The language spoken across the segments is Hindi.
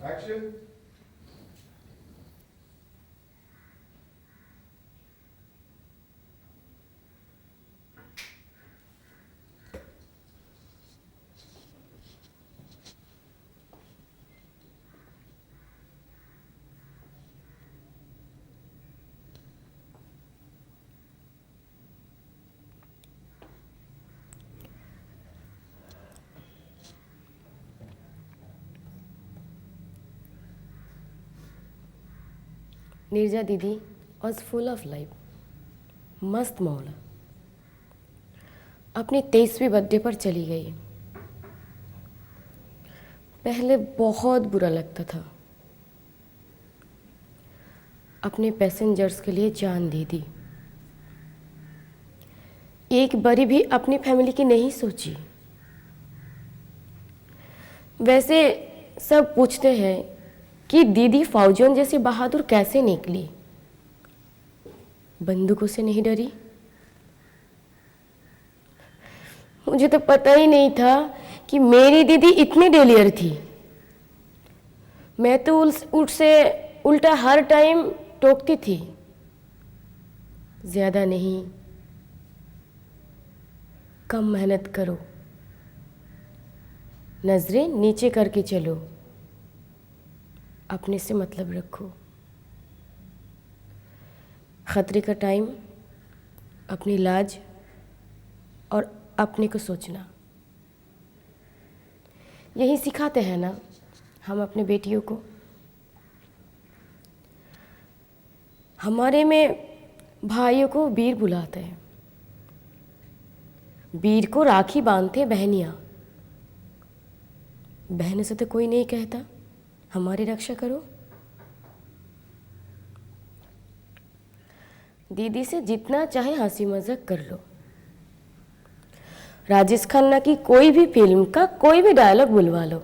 Action. नीरजा दीदी वॉज फुल ऑफ लाइफ, मस्त माहौल। अपनी 23वीं बर्थडे पर चली गई। पहले बहुत बुरा लगता था, अपने पैसेंजर्स के लिए जान दे दी। एक बारी भी अपनी फैमिली की नहीं सोची। वैसे सब पूछते हैं कि दीदी फौजन जैसी बहादुर कैसे निकली, बंदूकों से नहीं डरी। मुझे तो पता ही नहीं था कि मेरी दीदी इतनी डेलियर थी। मैं तो उससे उल्टा हर टाइम टोकती थी, ज़्यादा नहीं, कम मेहनत करो, नज़रें नीचे करके चलो, अपने से मतलब रखो। खतरे का टाइम अपनी लाज और अपने को सोचना, यही सिखाते हैं ना हम अपने बेटियों को। हमारे में भाइयों को वीर बुलाते हैं, वीर को राखी बांधते बहनियाँ। बहन से तो कोई नहीं कहता हमारी रक्षा करो। दीदी से जितना चाहे हंसी मजाक कर लो, राजेश खन्ना की कोई भी फिल्म का कोई भी डायलॉग बुलवा लो,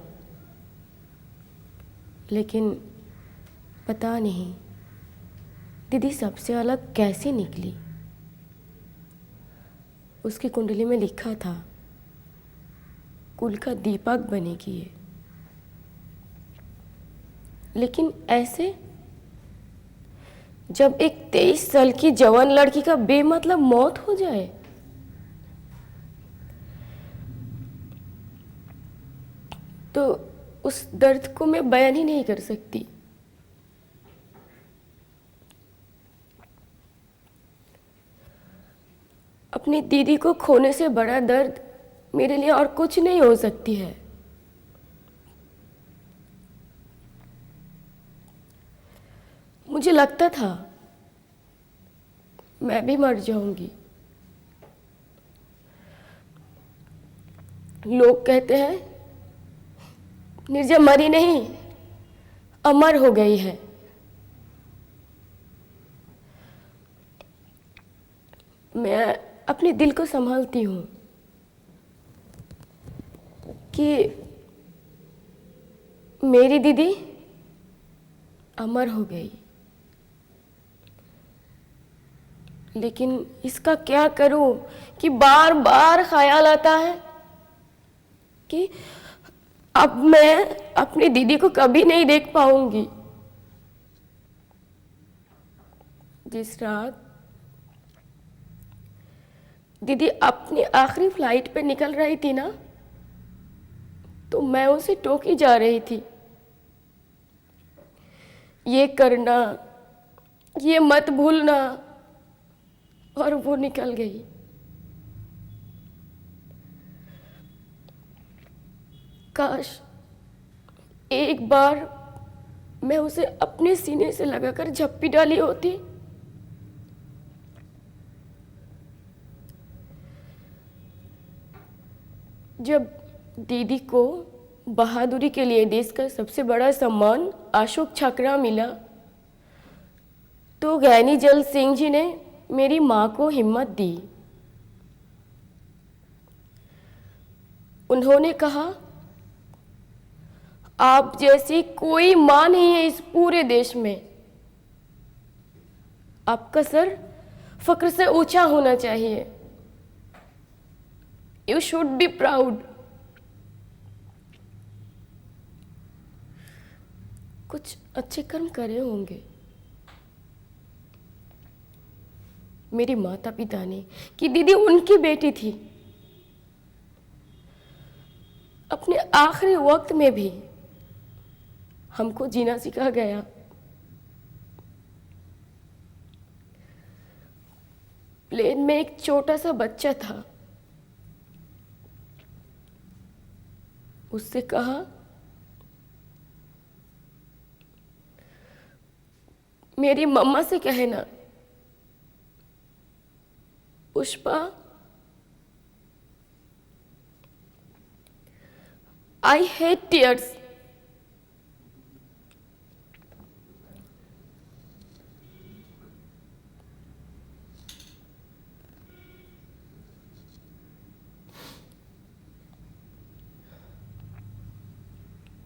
लेकिन पता नहीं दीदी सबसे अलग कैसे निकली। उसकी कुंडली में लिखा था कुल का दीपक बनेगी ये, लेकिन ऐसे जब एक 23 साल की जवान लड़की का बेमतलब मौत हो जाए, तो उस दर्द को मैं बयान ही नहीं कर सकती। अपनी दीदी को खोने से बड़ा दर्द मेरे लिए और कुछ नहीं हो सकती है। मुझे लगता था मैं भी मर जाऊंगी। लोग कहते हैं नीरजा मरी नहीं, अमर हो गई है। मैं अपने दिल को संभालती हूँ कि मेरी दीदी अमर हो गई, लेकिन इसका क्या करूं कि बार बार ख्याल आता है कि अब मैं अपनी दीदी को कभी नहीं देख पाऊंगी। जिस रात दीदी अपनी आखिरी फ्लाइट पे निकल रही थी ना, तो मैं उसे टोकी जा रही थी, ये करना, ये मत भूलना, और वो निकल गई। काश एक बार मैं उसे अपने सीने से लगाकर झप्पी डाली होती। जब दीदी को बहादुरी के लिए देश का सबसे बड़ा सम्मान अशोक चक्र मिला, तो ज्ञानी जल सिंह जी ने मेरी माँ को हिम्मत दी। उन्होंने कहा, आप जैसी कोई माँ नहीं है इस पूरे देश में, आपका सर फक्र से ऊंचा होना चाहिए, यू शुड बी प्राउड। कुछ अच्छे कर्म करे होंगे। मेरे माता पिता ने कि दीदी उनकी बेटी थी, अपने आखिरी वक्त में भी हमको जीना सिखा गया। प्लेन में एक छोटा सा बच्चा था, उससे कहा, मेरी मम्मा से कहना पुष्पा, आई हेट टीयर्स,